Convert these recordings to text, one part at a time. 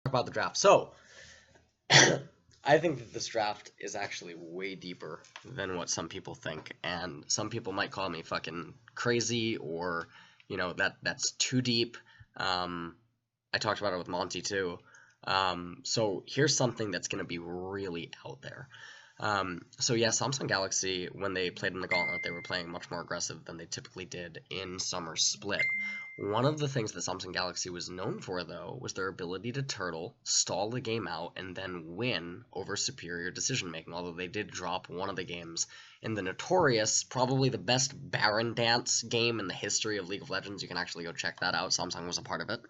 About the draft. So, I think that this draft is actually way deeper than what some people think, and some people might call me fucking crazy or, that's too deep. I talked about it with Monty too. So here's something that's going to be really out there. So yeah, Samsung Galaxy, when they played in the Gauntlet, they were playing much more aggressive than they typically did in Summer Split. One of the things that Samsung Galaxy was known for, though, was their ability to turtle, stall the game out, and then win over superior decision making, although they did drop one of the games in the notorious, probably the best Baron Dance game in the history of League of Legends. You can actually go check that out. Samsung was a part of it.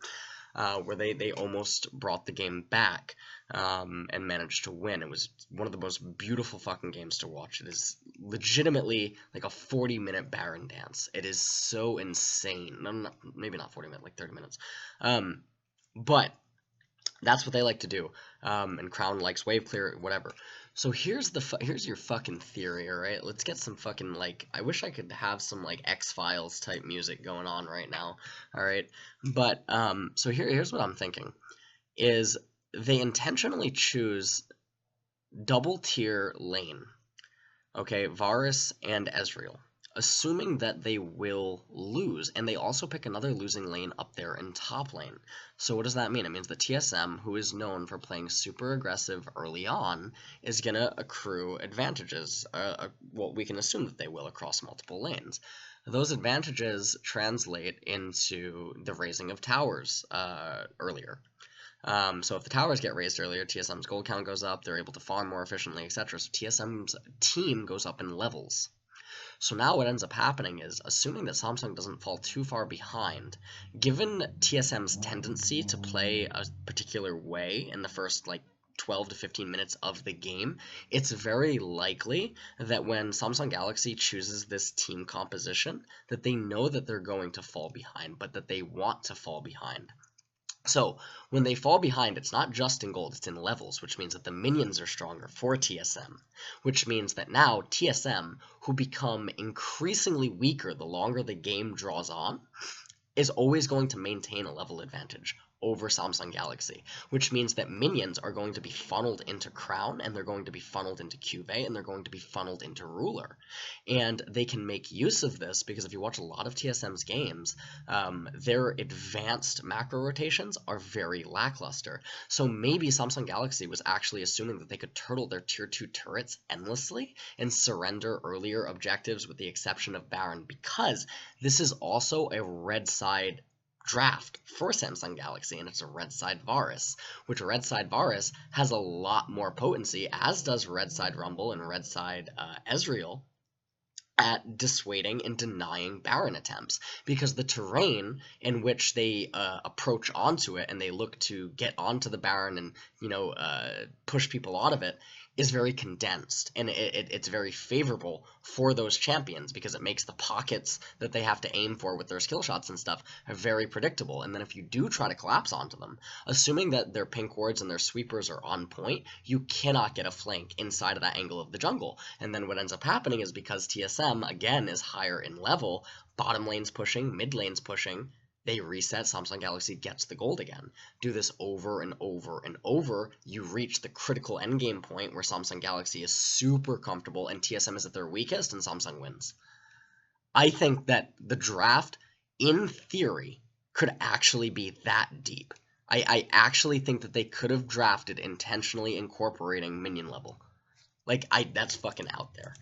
Where they almost brought the game back and managed to win. It was one of the most beautiful fucking games to watch. It is legitimately like a 40-minute Baron Dance. It is so insane. No, maybe not 40 minutes, like 30 minutes. But that's what they like to do. And Crown likes wave clear, whatever. So here's your fucking theory, all right? Let's get some fucking, like, I wish I could have some, like, X-Files type music going on right now, all right? But, so here's what I'm thinking, is they intentionally choose double tier lane, okay? Varus and Ezreal, assuming that they will lose, and they also pick another losing lane up there in top lane. So what does that mean? It means that TSM, who is known for playing super aggressive early on, is going to accrue advantages. Well, we can assume that they will across multiple lanes. Those advantages translate into the raising of towers earlier. So if the towers get raised earlier, TSM's gold count goes up, they're able to farm more efficiently, etc. So TSM's team goes up in levels. So now what ends up happening is, assuming that Samsung doesn't fall too far behind, given TSM's tendency to play a particular way in the first, 12 to 15 minutes of the game, it's very likely that when Samsung Galaxy chooses this team composition, that they know that they're going to fall behind, but that they want to fall behind. So when they fall behind, it's not just in gold, it's in levels, which means that the minions are stronger for TSM, which means that now TSM, who become increasingly weaker the longer the game draws on, is always going to maintain a level advantage over Samsung Galaxy, which means that minions are going to be funneled into Crown, and they're going to be funneled into Cuvée, and they're going to be funneled into Ruler. And they can make use of this because if you watch a lot of TSM's games, their advanced macro rotations are very lackluster. So maybe Samsung Galaxy was actually assuming that they could turtle their tier 2 turrets endlessly and surrender earlier objectives with the exception of Baron, because this is also a red side draft for Samsung Galaxy, and it's a red side Varus, which red side Varus has a lot more potency, as does red side Rumble and red side Ezreal, at dissuading and denying Baron attempts, because the terrain in which they approach onto it and they look to get onto the Baron and push people out of it is very condensed, and it's very favorable for those champions because it makes the pockets that they have to aim for with their skill shots and stuff very predictable. And then if you do try to collapse onto them, assuming that their pink wards and their sweepers are on point, you cannot get a flank inside of that angle of the jungle. And then what ends up happening is, because TSM again is higher in level, bottom lane's pushing, mid lane's pushing, they reset, Samsung Galaxy gets the gold again. Do this over and over and over, you reach the critical endgame point where Samsung Galaxy is super comfortable and TSM is at their weakest and Samsung wins. I think that the draft, in theory, could actually be that deep. I actually think that they could have drafted intentionally incorporating minion level. That's fucking out there.